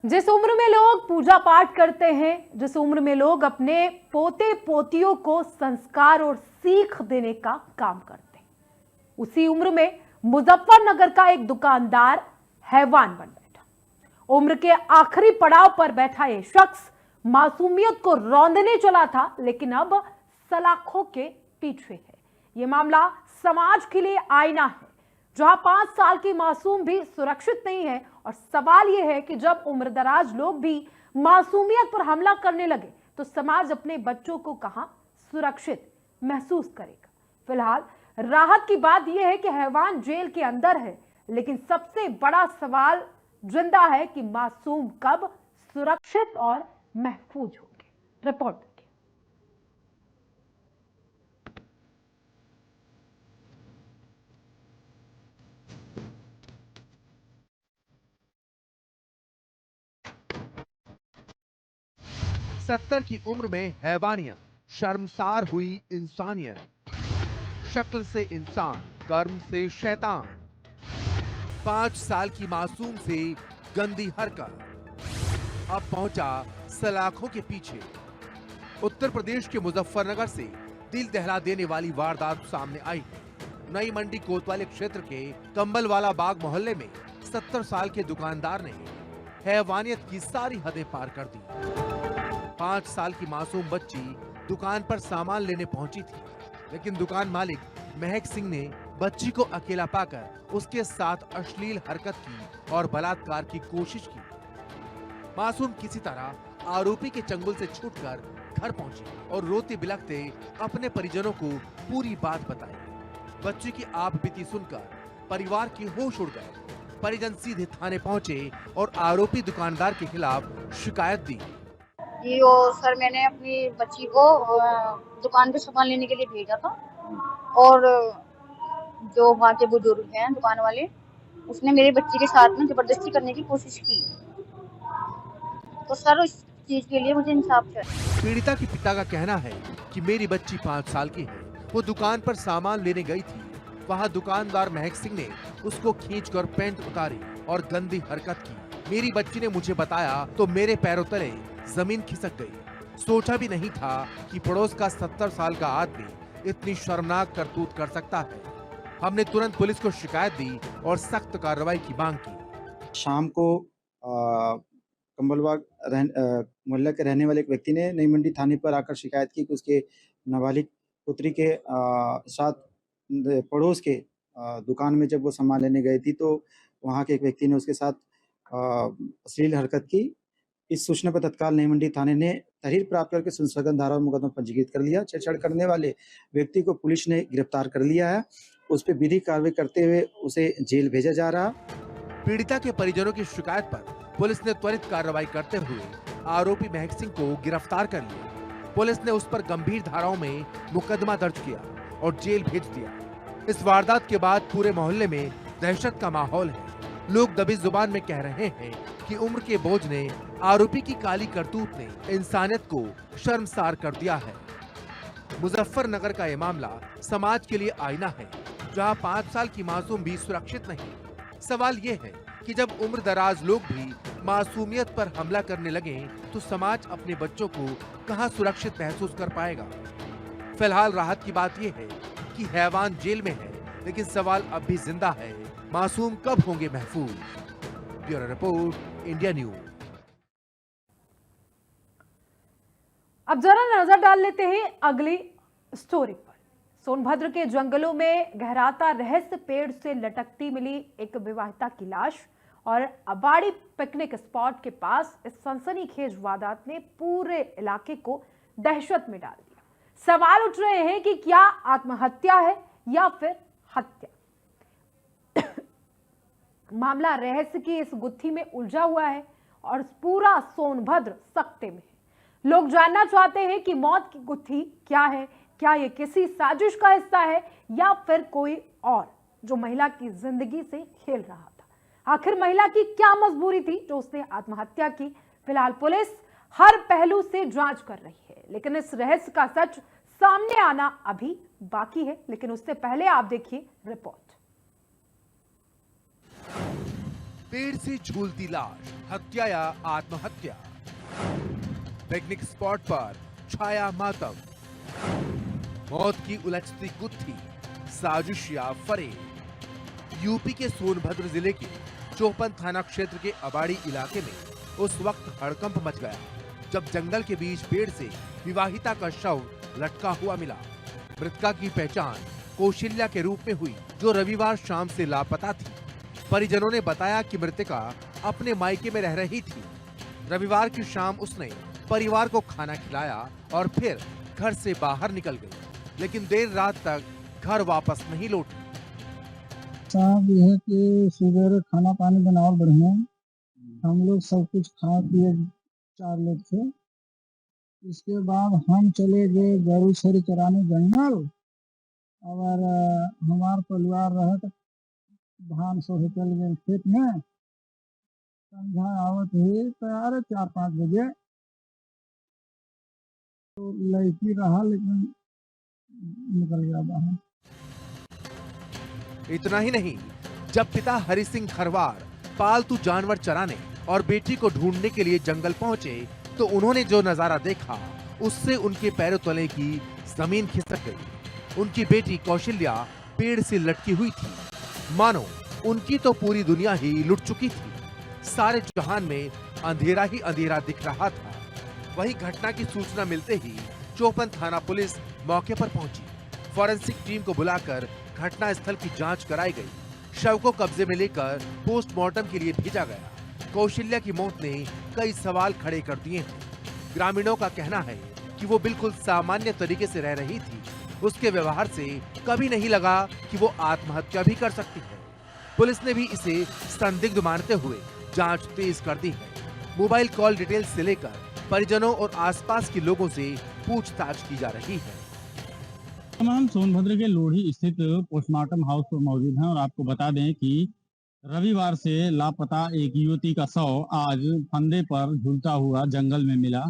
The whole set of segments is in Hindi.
जिस उम्र में लोग पूजा पाठ करते हैं, जिस उम्र में लोग अपने पोते पोतियों को संस्कार और सीख देने का काम करते हैं, उसी उम्र में मुजफ्फरनगर का एक दुकानदार हैवान बन बैठा। उम्र के आखिरी पड़ाव पर बैठा यह शख्स मासूमियत को रौंदने चला था, लेकिन अब सलाखों के पीछे है। यह मामला समाज के लिए आईना है, जहां 5 साल की मासूम भी सुरक्षित नहीं है। और सवाल यह है कि जब उम्रदराज लोग भी मासूमियत पर हमला करने लगे तो समाज अपने बच्चों को कहां सुरक्षित महसूस करेगा। फिलहाल राहत की बात यह है कि हैवान जेल के अंदर है, लेकिन सबसे बड़ा सवाल जिंदा है कि मासूम कब सुरक्षित और महफूज होंगे। रिपोर्ट देखिए। सत्तर की उम्र में हैवानियत, शर्मसार हुई इंसानियत। शक्ल से इंसान, कर्म से शैतान। 5 साल की मासूम से गंदी हरकत, अब पहुंचा सलाखों के पीछे। उत्तर प्रदेश के मुजफ्फरनगर से दिल दहला देने वाली वारदात सामने आई है। नई मंडी कोतवाली क्षेत्र के कंबलवाला बाग मोहल्ले में 70 साल के दुकानदार ने हैवानियत की सारी हदें पार कर दी। 5 साल की मासूम बच्ची दुकान पर सामान लेने पहुंची थी, लेकिन दुकान मालिक महक सिंह ने बच्ची को अकेला पाकर उसके साथ अश्लील हरकत की और बलात्कार की कोशिश की। मासूम किसी तरह आरोपी के चंगुल से छूटकर घर पहुंची और रोते बिलखते अपने परिजनों को पूरी बात बताई। बच्ची की आपबीती सुनकर परिवार के होश उड़ गए। परिजन सीधे थाने पहुंचे और आरोपी दुकानदार के खिलाफ शिकायत दी। जी और सर, मैंने अपनी बच्ची को दुकान पे सामान लेने के लिए भेजा था और जो वहाँ के बुजुर्ग हैं दुकान वाले, उसने मेरी बच्ची के साथ में जबरदस्ती करने की कोशिश की। तो सर, इस चीज के लिए मुझे इंसाफ चाहिए। पीड़िता के पिता का कहना है कि मेरी बच्ची 5 साल की है। वो दुकान पर सामान लेने गई थी। वहाँ दुकानदार महक सिंह ने उसको खींचकर पैंट उतारी और गंदी हरकत की। मेरी बच्ची ने मुझे बताया तो मेरे पैरों तले जमीन खिसक गई। सोचा भी नहीं था कि पड़ोस का 70 साल का आदमी इतनी शर्मनाक करतूत कर सकता है। हमने तुरंत पुलिस को शिकायत दी और सख्त कार्रवाई की मांग की। शाम को कंबलबाग मोहल्ला के रहने वाले एक व्यक्ति ने नई मंडी थाने पर आकर शिकायत की कि उसके नाबालिग पुत्री के साथ पड़ोस के दुकान में जब वो सामान लेने गई थी तो वहाँ के एक व्यक्ति ने उसके साथ अश्लील हरकत की। इस सूचना पर तत्काल नई मंडी थाने ने तहरीर प्राप्त करके संशोधन धारा में मुकदमा पंजीकृत कर लिया। छेड़छाड़ करने वाले व्यक्ति को पुलिस ने गिरफ्तार कर लिया है। उस पर विधिक कार्रवाई करते हुए उसे जेल भेजा जा रहा। पीड़िता के परिजनों की शिकायत पर पुलिस ने त्वरित कार्रवाई करते हुए आरोपी महक सिंह को गिरफ्तार कर लिया। पुलिस ने उस पर गंभीर धाराओं में मुकदमा दर्ज किया और जेल भेज दिया। इस वारदात के बाद पूरे मोहल्ले में दहशत का माहौल है। लोग दबी जुबान में कह रहे हैं कि उम्र के बोझ ने, आरोपी की काली करतूत ने इंसानियत को शर्मसार कर दिया है। मुजफ्फरनगर का ये मामला समाज के लिए आईना है, जहां 5 साल की मासूम भी सुरक्षित नहीं। सवाल ये है कि जब उम्र दराज लोग भी मासूमियत पर हमला करने लगे तो समाज अपने बच्चों को कहां सुरक्षित महसूस कर पाएगा। फिलहाल राहत की बात यह है कि हैवान जेल में है, लेकिन सवाल अब भी जिंदा है, मासूम कब होंगे महफूज। Bureau report, India news. अब जरा नजर डाल लेते हैं अगली स्टोरी पर। सोनभद्र के जंगलों में गहराता रहस्य पेड़ से लटकती मिली एक विवाहिता की लाश और अबाड़ी पिकनिक स्पॉट के पास इस सनसनीखेज वारदात ने पूरे इलाके को दहशत में डाल दिया। सवाल उठ रहे हैं कि क्या आत्महत्या है या फिर हत्या। मामला रहस्य की इस गुत्थी में उलझा हुआ है और पूरा सोनभद्र सकते में है। लोग जानना चाहते हैं कि मौत की गुत्थी क्या है। क्या ये किसी साजिश का हिस्सा है या फिर कोई और जो महिला की जिंदगी से खेल रहा था। आखिर महिला की क्या मजबूरी थी जो उसने आत्महत्या की। फिलहाल पुलिस हर पहलू से जांच कर रही है, लेकिन इस रहस्य का सच सामने आना अभी बाकी है। लेकिन उससे पहले आप देखिए रिपोर्ट। पेड़ से झूलती लाश, हत्या या आत्महत्या। पिकनिक स्पॉट पर छाया मातम, मौत की उलझती गुत्थी, साजिश या फरेब। यूपी के सोनभद्र जिले के चौपन थाना क्षेत्र के अबाड़ी इलाके में उस वक्त हड़कंप मच गया जब जंगल के बीच पेड़ से विवाहिता का शव लटका हुआ मिला। मृतका की पहचान कौशल्या के रूप में हुई, जो रविवार शाम से लापता थी। परिजनों ने बताया कि मृतका अपने मायके में रह रही थी। रविवार की शाम उसने परिवार को खाना खिलाया और फिर घर से बाहर निकल गई, लेकिन देर रात तक घर वापस नहीं लौटी। साहब यह है कि सुबह खाना पानी बनाओ बढ़िया, हम लोग सब कुछ खा पिए 4 लोग थे। इसके बाद हम चले गए गरू छरी चराने जंगल, और हमार परिवार रहे तो धान सोहे चल गए खेत में। संध्या आवत हुई तैयार 4-5 बजे, तो लड़की रहा लेकिन निकल गया बाहर। इतना ही नहीं, जब पिता हरि सिंह खरवार पालतू जानवर चराने और बेटी को ढूंढने के लिए जंगल पहुंचे तो उन्होंने जो नजारा देखा उससे उनके पैरों तले की जमीन खिसक गई। उनकी बेटी कौशल्या पेड़ से लटकी हुई थी, मानो उनकी तो पूरी दुनिया ही लुट चुकी थी। सारे जहान में अंधेरा ही अंधेरा दिख रहा था। वहीं घटना की सूचना मिलते ही चौपन थाना पुलिस मौके पर पहुंची। फॉरेंसिक टीम को बुलाकर घटना स्थल की जांच कराई गई। शव को कब्जे में लेकर पोस्टमार्टम के लिए भेजा गया। कौशल्या की मौत ने कई सवाल खड़े कर दिए हैं। ग्रामीणों का कहना है कि वो बिल्कुल सामान्य तरीके से रह रही थी। उसके व्यवहार से कभी नहीं लगा कि वो आत्महत्या भी कर सकती है। पुलिस ने भी इसे संदिग्ध मानते हुए जांच तेज कर दी है। मोबाइल कॉल डिटेल से लेकर परिजनों और आसपास के लोगों से पूछताछ की जा रही है। हम सोनभद्र के लोढ़ी स्थित पोस्टमार्टम हाउस पर मौजूद हैं और आपको बता दें कि रविवार से लापता एक युवती का शव आज फंदे पर झूलता हुआ जंगल में मिला।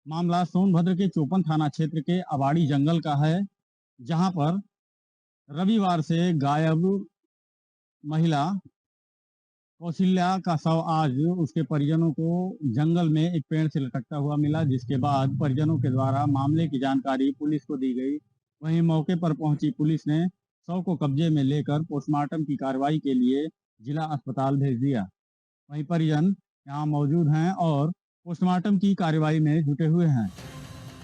मामला सोनभद्र के चौपन थाना क्षेत्र के अबाड़ी जंगल का है, जहां पर रविवार से गायब महिला कौशल्या का शव आज उसके परिजनों को जंगल में एक पेड़ से लटकता हुआ मिला, जिसके बाद परिजनों के द्वारा मामले की जानकारी पुलिस को दी गई। वहीं मौके पर पहुंची पुलिस ने शव को कब्जे में लेकर पोस्टमार्टम की कार्रवाई के लिए जिला अस्पताल भेज दिया। वहीं परिजन यहाँ मौजूद हैं और पोस्टमार्टम की कार्रवाई में जुटे हुए हैं।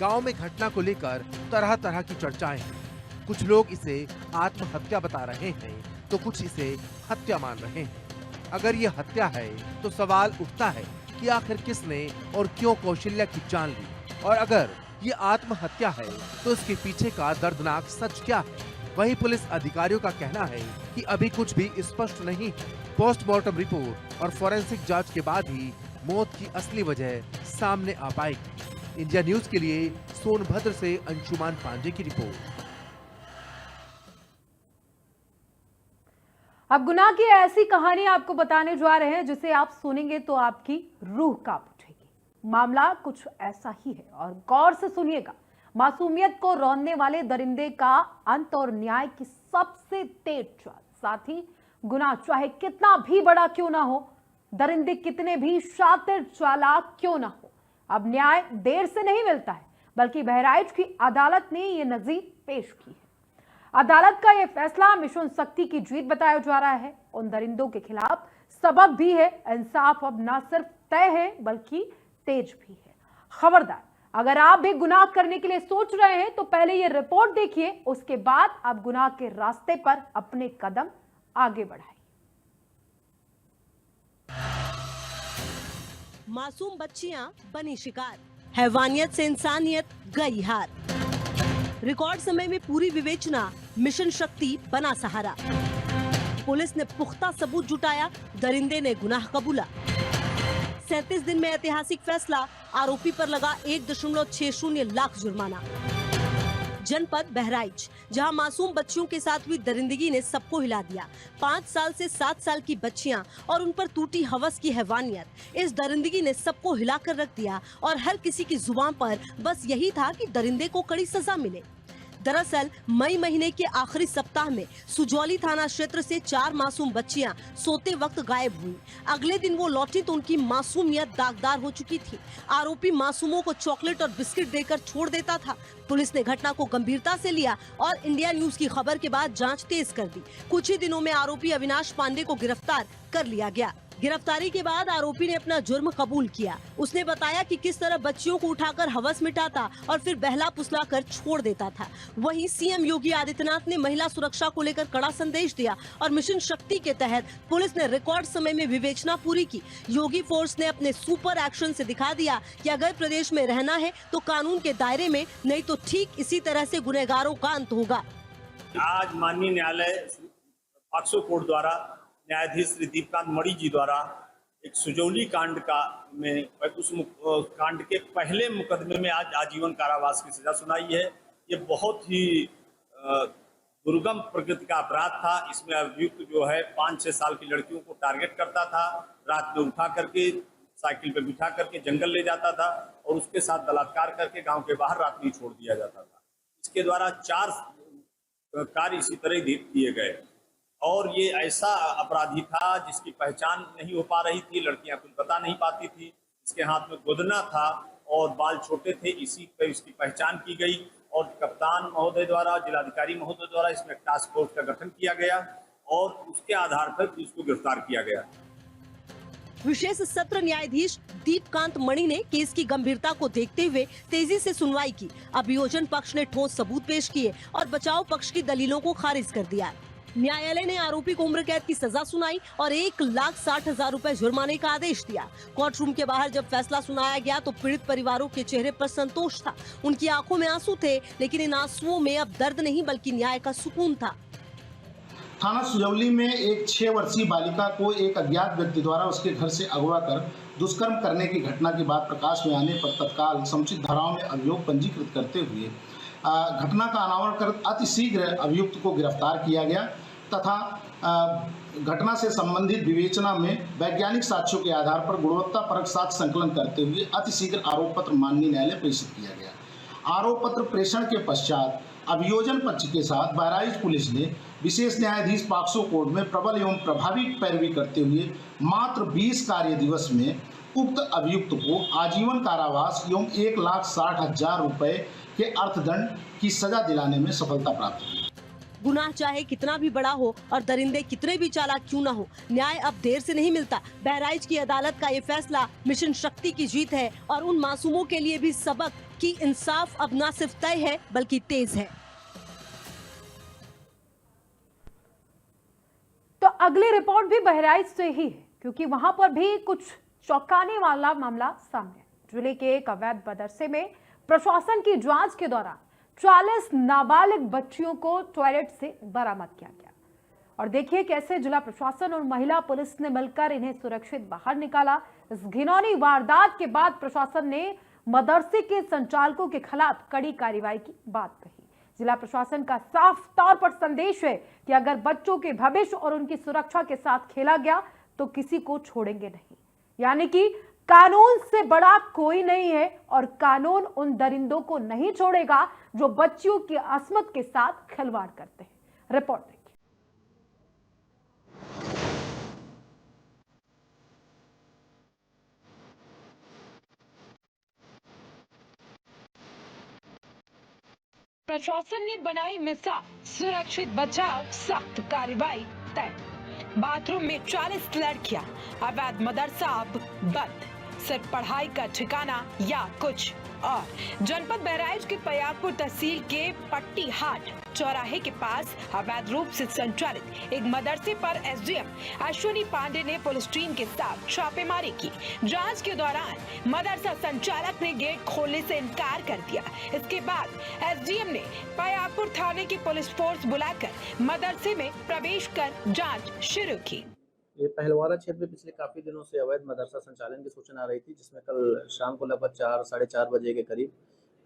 गांव में घटना को लेकर तरह तरह की चर्चाएं हैं। कुछ लोग इसे आत्महत्या बता रहे हैं तो कुछ इसे हत्या मान रहे हैं। अगर ये हत्या है तो सवाल उठता है कि आखिर किसने और क्यों कौशल्या की जान ली, और अगर ये आत्महत्या है तो इसके पीछे का दर्दनाक सच क्या है। वहीं पुलिस अधिकारियों का कहना है कि अभी कुछ भी स्पष्ट नहीं है। पोस्टमार्टम रिपोर्ट और फॉरेंसिक जांच के बाद ही मौत की असली वजह सामने आ पाएगी। इंडिया न्यूज के लिए सोनभद्र से अंशुमान पांडे की रिपोर्ट। अब गुनाह की ऐसी कहानी आपको बताने जा रहे हैं जिसे आप सुनेंगे तो आपकी रूह कांप उठेगी। मामला कुछ ऐसा ही है और गौर से सुनिएगा। मासूमियत को रौंदने वाले दरिंदे का अंत और न्याय की सबसे तेज चाल। साथ ही गुनाह चाहे कितना भी बड़ा क्यों ना हो, दरिंदे कितने भी शातिर चालाक क्यों ना हो, अब न्याय देर से नहीं मिलता है, बल्कि बहराइच की अदालत ने यह नजीर पेश की है। अदालत का यह फैसला मिशन शक्ति की जीत बताया जा रहा है। उन दरिंदों के खिलाफ सबक भी है। इंसाफ अब न सिर्फ तय है बल्कि तेज भी है। खबरदार, अगर आप भी गुनाह करने के लिए सोच रहे हैं तो पहले ये रिपोर्ट देखिए, उसके बाद आप गुनाह के रास्ते पर अपने कदम आगे बढ़ाइए। मासूम बच्चियां बनी शिकार, हैवानियत से इंसानियत गई हार। रिकॉर्ड समय में पूरी विवेचना, मिशन शक्ति बना सहारा। पुलिस ने पुख्ता सबूत जुटाया, दरिंदे ने गुनाह कबूला। 37 दिन में ऐतिहासिक फैसला, आरोपी पर लगा 1.60 लाख जुर्माना। जनपद बहराइच, जहां मासूम बच्चियों के साथ हुई दरिंदगी ने सबको हिला दिया। 5 साल से 7 साल की बच्चियां और उन पर टूटी हवस की हैवानियत, इस दरिंदगी ने सबको हिलाकर रख दिया और हर किसी की जुबान पर बस यही था कि दरिंदे को कड़ी सजा मिले। दरअसल मई महीने के आखिरी सप्ताह में सुजौली थाना क्षेत्र से 4 मासूम बच्चियां सोते वक्त गायब हुई। अगले दिन वो लौटी तो उनकी मासूमियत दागदार हो चुकी थी। आरोपी मासूमों को चॉकलेट और बिस्किट देकर छोड़ देता था। पुलिस ने घटना को गंभीरता से लिया और इंडिया न्यूज की खबर के बाद जांच तेज कर दी। कुछ ही दिनों में आरोपी अविनाश पांडे को गिरफ्तार कर लिया गया। गिरफ्तारी के बाद आरोपी ने अपना जुर्म कबूल किया। उसने बताया कि किस तरह बच्चियों को उठाकर हवस मिटाता और फिर बहला फुसला कर छोड़ देता था। वहीं सीएम योगी आदित्यनाथ ने महिला सुरक्षा को लेकर कड़ा संदेश दिया और मिशन शक्ति के तहत पुलिस ने रिकॉर्ड समय में विवेचना पूरी की। योगी फोर्स ने अपने सुपर एक्शन से दिखा दिया कि अगर प्रदेश में रहना है तो कानून के दायरे में, नहीं तो ठीक इसी तरह से गुनहगारों का अंत होगा। आज माननीय न्यायालय पॉक्सो कोर्ट द्वारा न्यायाधीश श्री दीपकांत मणि जी द्वारा एक सुजौली कांड उस कांड के पहले मुकदमे में आज आजीवन कारावास की सजा सुनाई है। ये बहुत ही दुर्गम प्रकृति का अपराध था। इसमें अभियुक्त जो है 5-6 साल की लड़कियों को टारगेट करता था, रात में उठा करके साइकिल पर बिठा करके जंगल ले जाता था और उसके साथ बलात्कार करके गांव के बाहर रात में छोड़ दिया जाता था। इसके द्वारा 4 कार्य इसी तरह किए गए और ये ऐसा अपराधी था जिसकी पहचान नहीं हो पा रही थी, लड़कियां कुछ बता नहीं पाती थी। इसके हाथ में गोदना था और बाल छोटे थे, इसी पर इसकी पहचान की गई और कप्तान महोदय द्वारा, जिलाधिकारी महोदय द्वारा इसमें टास्क फोर्स का गठन किया गया और उसके आधार पर पुलिस को गिरफ्तार किया गया। विशेष सत्र न्यायाधीश दीपकांत मणि ने केस की गंभीरता को देखते हुए तेजी से सुनवाई की। अभियोजन पक्ष ने ठोस सबूत पेश किए और बचाव पक्ष की दलीलों को खारिज कर दिया। न्यायालय ने आरोपी को उम्र कैद की सजा सुनाई और 1,60,000 रुपए जुर्माने का आदेश दिया। कोर्ट रूम के बाहर जब फैसला सुनाया गया तो पीड़ित परिवारों के चेहरे पर संतोष था। उनकी आंखों में आंसू थे, लेकिन इन आंसुओं में अब दर्द नहीं बल्कि न्याय का सुकून था। थाना सुजौली में एक 6 वर्षीय बालिका को एक अज्ञात व्यक्ति द्वारा उसके घर से अगवा कर दुष्कर्म करने की घटना की बात प्रकाश में आने पर तत्काल समुचित धाराओं में अभियोग पंजीकृत करते हुए घटना का अनावरण कर अतिशीघ्र अभियुक्त को गिरफ्तार किया गया तथा घटना से संबंधित विवेचना में वैज्ञानिक साक्ष्यों के आधार पर गुणवत्तापरक साक्ष्य संकलन करते हुए अतिशीघ्र आरोप पत्र माननीय न्यायालय प्रेषित किया गया। आरोप पत्र प्रेषण के पश्चात अभियोजन पक्ष के साथ बहराइच पुलिस ने विशेष न्यायाधीश पॉक्सो कोर्ट में प्रबल एवं प्रभावी पैरवी करते हुए मात्र 20 कार्य दिवस में उक्त अभियुक्त को आजीवन कारावास एवं 1,60,000 रुपए के अर्थदंड की सजा दिलाने में सफलता प्राप्त की। गुनाह चाहे कितना भी बड़ा हो और दरिंदे कितने भी चालाक क्यों ना हो, न्याय अब देर से नहीं मिलता। बहराइच की अदालत का ये फैसला मिशन शक्ति की जीत है और उन मासूमों के लिए भी सबक कि इंसाफ अब न सिर्फ तय है बल्कि तेज है। तो अगली रिपोर्ट भी बहराइच से ही है, क्योंकि वहां पर भी कुछ चौंकाने वाला मामला सामने है। जिले के एक अवैध मदरसे में प्रशासन की जांच के दौरान 40 नाबालिग बच्चियों को टॉयलेट से बरामद किया गया और देखिए कैसे जिला प्रशासन और महिला पुलिस ने मिलकर इन्हें सुरक्षित बाहर निकाला। इस घिनौनी वारदात के बाद प्रशासन ने मदरसे के संचालकों के खिलाफ कड़ी कार्रवाई की बात कही। जिला प्रशासन का साफ तौर पर संदेश है कि अगर बच्चों के भविष्य और उनकी सुरक्षा के साथ खेला गया तो किसी को छोड़ेंगे नहीं, यानी कि कानून से बड़ा कोई नहीं है और कानून उन दरिंदों को नहीं छोड़ेगा जो बच्चियों की अस्मत के साथ खिलवाड़ करते हैं। रिपोर्ट देखिए। प्रशासन ने बनाई मिसाल, सुरक्षित बचाव, सख्त कार्रवाई तय। बाथरूम में 40 लड़कियां, अवैध मदरसा अब बंद, सिर्फ पढ़ाई का ठिकाना या कुछ और। जनपद बहराइच के पयागपुर तहसील के पट्टी हाट चौराहे के पास अवैध रूप से संचालित एक मदरसे पर एसडीएम अश्विनी पांडे ने पुलिस टीम के साथ छापेमारी की। जांच के दौरान मदरसा संचालक ने गेट खोलने से इनकार कर दिया। इसके बाद एसडीएम ने पयागपुर थाने की पुलिस फोर्स बुलाकर मदरसे में प्रवेश कर जाँच शुरू की। ये पहलवारा क्षेत्र में पिछले काफ़ी दिनों से अवैध मदरसा संचालन की सूचना आ रही थी, जिसमें कल शाम को लगभग 4-4:30 बजे के करीब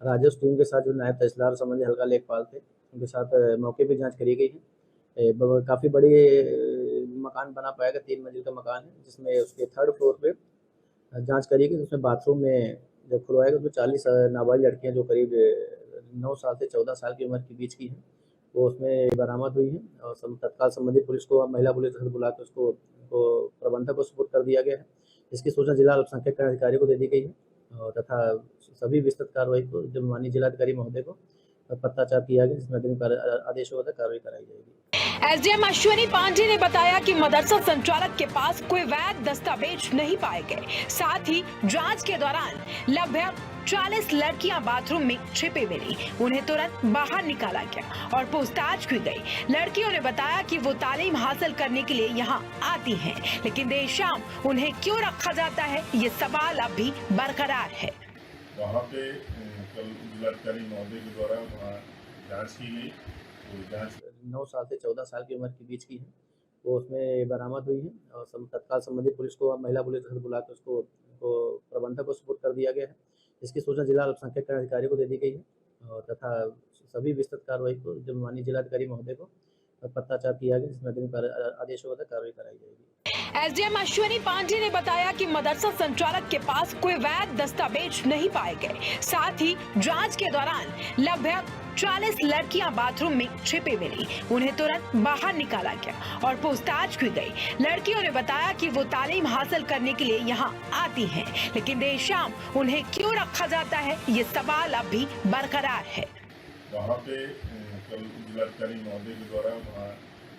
राजस्व टीम के साथ जो नायब तहसीलदार संबंधी हल्का लेखपाल थे, उनके साथ मौके पे जांच करी गई है। काफ़ी बड़ी मकान बना पाया गया, 3 मंजिल का मकान है, जिसमें उसके 3rd फ्लोर पे जाँच करी गई। उसमें बाथरूम में जब खुलवाया गया उसमें 40 नाबालिग लड़कियाँ जो करीब 9 साल से 14 साल की उम्र के बीच की है, वो उसमें बरामद हुई है और तत्काल संबंधित पुलिस को, महिला पुलिस घर बुला के उसको प्रबंधक को सुपुर्द कर दिया गया है। इसकी सूचना जिला अल्पसंख्यक कल्याण अधिकारी को दे दी गई है और तथा सभी विस्तृत कार्रवाई को जब माननीय जिलाधिकारी महोदय को पत्राचार किया गया, जिसमें अग्रिम आदेश होगा कार्रवाई कराई जाएगी। एसडीएम अश्विनी पांडे ने बताया कि मदरसा संचालक के पास कोई वैध दस्तावेज नहीं पाए गए। साथ ही जांच के दौरान लगभग 40 लड़कियां बाथरूम में छिपी मिली। उन्हें तुरंत बाहर निकाला गया और पूछताछ की गई। लड़कियों ने बताया कि वो तालीम हासिल करने के लिए यहाँ आती हैं, लेकिन देर शाम उन्हें क्यों रखा जाता है, ये सवाल अब भी बरकरार है। वहाँ पे कल जिलाधिकारी महोदय के द्वारा वहाँ जाँच की गई। तो जाँच 9 साल से 14 साल की उम्र के बीच की है, वो उसमें बरामद हुई है और तत्काल संबंधित पुलिस को, महिला पुलिस घर बुला के उसको प्रबंधक को सुपुर्द कर दिया गया है। इसकी सूचना जिला अल्पसंख्यक कल्याण अधिकारी को दे दी गई है और तथा सभी विस्तृत कार्रवाई को जब माननीय जिलाधिकारी महोदय को पत्राचार किया गया, जिसमें अग्रिम आदेश होगा कार्रवाई कराई जाएगी। एसडीएम अश्विनी पांडे ने बताया कि मदरसा संचालक के पास कोई वैध दस्तावेज नहीं पाए गए। साथ ही जांच के दौरान लगभग 40 लड़कियां बाथरूम में छिपी मिली। उन्हें तुरंत बाहर निकाला गया और पूछताछ की गई। लड़कियों ने बताया कि वो तालीम हासिल करने के लिए यहाँ आती हैं, लेकिन देर शाम उन्हें क्यों रखा जाता है, ये सवाल अब भी बरकरार है। वहाँ पे कल जिलाधिकारी महोदय के द्वारा वहाँ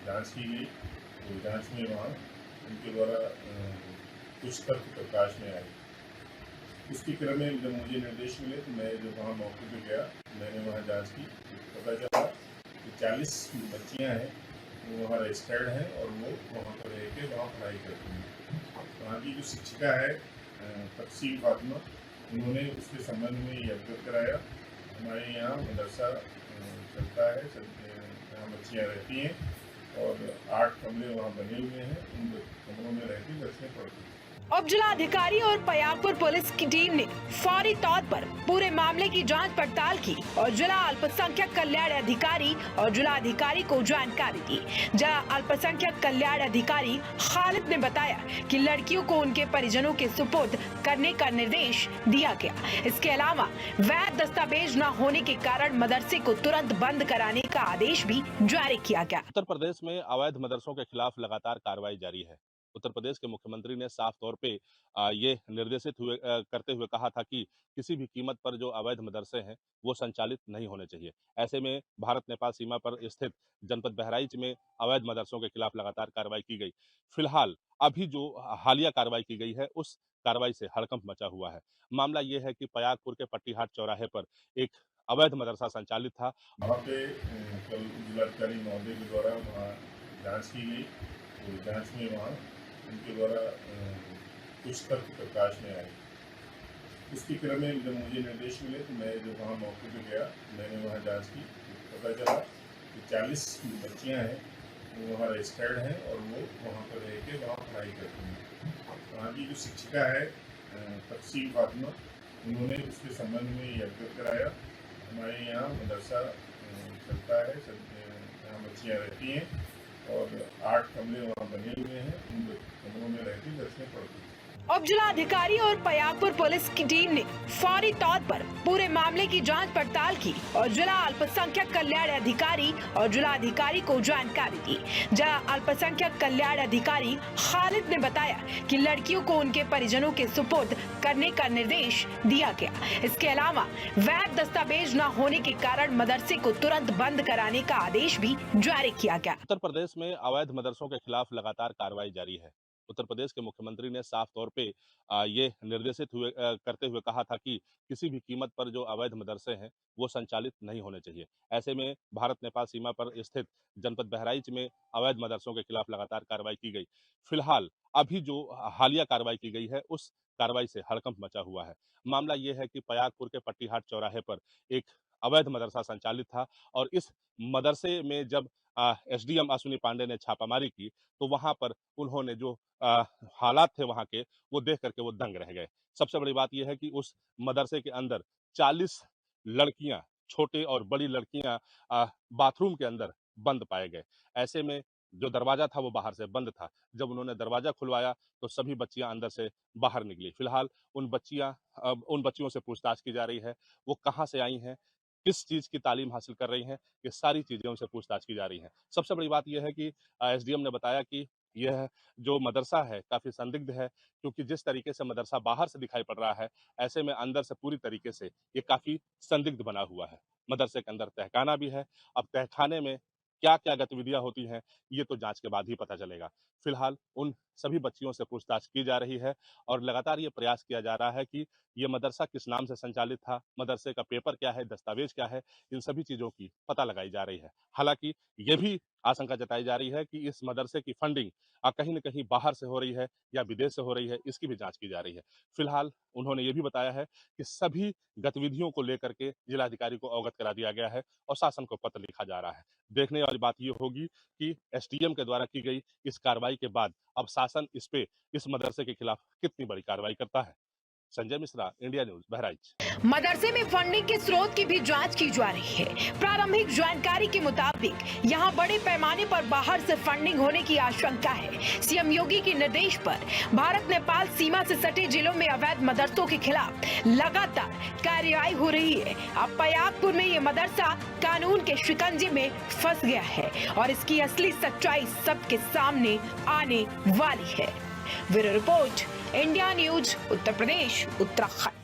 जाँच की गई। तो जाँच में वहाँ उनके द्वारा कुछ तथ्य प्रकाश में आए। उसके क्रम में जब मुझे निर्देश मिले तो मैं जब वहाँ मौके पर गया, मैंने वहाँ जांच की। पता चला कि 40 बच्चियाँ हैं, वो वहाँ रजिस्टर्ड हैं और वो वहाँ पर रह के वहाँ पढ़ाई करती हैं। वहाँ की जो शिक्षिका है तफसील फातिमा, उन्होंने उसके संबंध में ये अवगत कराया। हमारे यहाँ मदरसा चलता है, यहाँ बच्चियाँ रहती हैं और 8 कमरे वहाँ बने हुए हैं। उन कमरों में रहती बच्चियाँ पढ़ती हैं। उप जिलाधिकारी और पयागपुर पुलिस की टीम ने फौरी तौर पर पूरे मामले की जांच पड़ताल की और जिला अल्पसंख्यक कल्याण अधिकारी और जिलाधिकारी को जानकारी दी। जिला अल्पसंख्यक कल्याण अधिकारी खालिद ने बताया कि लड़कियों को उनके परिजनों के सुपुर्द करने का निर्देश दिया गया। इसके अलावा वैध दस्तावेज न होने के कारण मदरसे को तुरंत बंद कराने का आदेश भी जारी किया गया। उत्तर प्रदेश में अवैध मदरसों के खिलाफ लगातार कार्रवाई जारी है। उत्तर प्रदेश के मुख्यमंत्री ने साफ तौर पे ये निर्देशित करते हुए कहा था कि किसी भी कीमत पर जो अवैध मदरसे हैं वो संचालित नहीं होने चाहिए। ऐसे में भारत नेपाल सीमा पर स्थित जनपद बहराइच में अवैध मदरसों के खिलाफ लगातार कार्रवाई की गई। फिलहाल अभी जो हालिया कार्रवाई की गई है उस कार्रवाई से हड़कंप मचा हुआ है। मामला ये है कि पयागपुर के पट्टीहाट चौराहे पर एक अवैध मदरसा संचालित था। वहाँ पे कल जिलाधिकारी महोदय के द्वारा वहाँ जाँच की गई। तो जाँच में वहाँ उनके द्वारा कुछ तथ्य प्रकाश में आए। उसके क्रम में जब मुझे निर्देश मिले तो मैं जब वहाँ मौके पर गया, मैंने वहाँ जांच की। पता चला कि 40 बच्चियाँ हैं, वो वहाँ रजिस्टर्ड हैं और वो वहाँ पर रह के वहाँ पढ़ाई करती हैं। वहाँ की जो शिक्षिका है तफसील फातिमा, उन्होंने उसके संबंध में ये अवगत कराया। हमारे यहाँ मदरसा चलता है, यहाँ बच्चियाँ रहती हैं और 8 कमरे वहाँ बने हुए हैं। उन कमरों में रहती बच्चियाँ पढ़ती हैं। उप जिलाधिकारी और पयागपुर पुलिस की टीम ने फौरी तौर पर पूरे मामले की जांच पड़ताल की और जिला अल्पसंख्यक कल्याण अधिकारी और जिलाधिकारी को जानकारी दी। जिला अल्पसंख्यक कल्याण अधिकारी खालिद ने बताया कि लड़कियों को उनके परिजनों के सुपुर्द करने का निर्देश दिया गया। इसके अलावा वैध दस्तावेज न होने के कारण मदरसे को तुरंत बंद कराने का आदेश भी जारी किया गया। उत्तर प्रदेश में अवैध मदरसों के खिलाफ लगातार कार्रवाई जारी है। उत्तर प्रदेश के मुख्यमंत्री ने साफ तौर पे ये निर्देशित करते हुए कहा था कि किसी भी कीमत पर जो अवैध मदरसे हैं वो संचालित नहीं होने चाहिए। ऐसे में भारत नेपाल सीमा पर स्थित जनपद बहराइच में अवैध मदरसों के खिलाफ लगातार कार्रवाई की गई। फिलहाल अभी जो हालिया कार्रवाई की गई है उस कार्रवाई से हड़कंप मचा हुआ है। मामला ये है कि पयागपुर के पट्टीहाट चौराहे पर एक अवैध मदरसा संचालित था और इस मदरसे में जब एसडीएम अश्विनी पांडे ने छापामारी की तो वहां पर उन्होंने जो हालात थे वहां के वो देख करके वो दंग रह गए। सबसे बड़ी बात यह है कि उस मदरसे के अंदर 40 लड़कियां, छोटे और बड़ी लड़कियां बाथरूम के अंदर बंद पाए गए। ऐसे में जो दरवाजा था वो बाहर से बंद था। जब उन्होंने दरवाजा खुलवाया तो सभी बच्चियां अंदर से बाहर निकली। फिलहाल उन बच्चियों से पूछताछ की जा रही है, वो कहाँ से आई हैं, किस चीज की तालीम हासिल कर रही हैं, ये सारी चीजें उनसे पूछताछ की जा रही हैं। सबसे बड़ी बात यह है कि एसडीएम ने बताया कि यह जो मदरसा है काफी संदिग्ध है, क्योंकि जिस तरीके से मदरसा बाहर से दिखाई पड़ रहा है, ऐसे में अंदर से पूरी तरीके से ये काफी संदिग्ध बना हुआ है। मदरसे के अंदर तहखाना भी है। अब तहखाने में क्या क्या गतिविधियां होती हैं, ये तो जांच के बाद ही पता चलेगा। फिलहाल उन सभी बच्चियों से पूछताछ की जा रही है और लगातार ये प्रयास किया जा रहा है कि ये मदरसा किस नाम से संचालित था, मदरसे का पेपर क्या है, दस्तावेज क्या है, इन सभी चीजों की पता लगाई जा रही है। हालांकि ये भी आशंका जताई जा रही है कि इस मदरसे की फंडिंग कहीं न कहीं बाहर से हो रही है या विदेश से हो रही है, इसकी भी जांच की जा रही है। फिलहाल उन्होंने ये भी बताया है कि सभी गतिविधियों को लेकर के जिलाधिकारी को अवगत करा दिया गया है और शासन को पत्र लिखा जा रहा है। देखने वाली बात ये होगी कि एसडीएम के द्वारा की गई इस कार्रवाई के बाद अब शासन इस मदरसे के खिलाफ कितनी बड़ी कार्रवाई करता है। Sanjay Mishra, India news, Bahraich. मदरसे में फंडिंग के स्रोत की भी जांच की जा रही है। प्रारंभिक जानकारी के मुताबिक यहां बड़े पैमाने पर बाहर से फंडिंग होने की आशंका है। सीएम योगी के निर्देश पर भारत नेपाल सीमा से सटे जिलों में अवैध मदरसों के खिलाफ लगातार कार्रवाई हो रही है। अब पयागपुर में ये मदरसा कानून के शिकंजे में फंस गया है और इसकी असली सच्चाई सबके सामने आने वाली है। Bureau report, India news, Uttar Pradesh, Uttarakhand.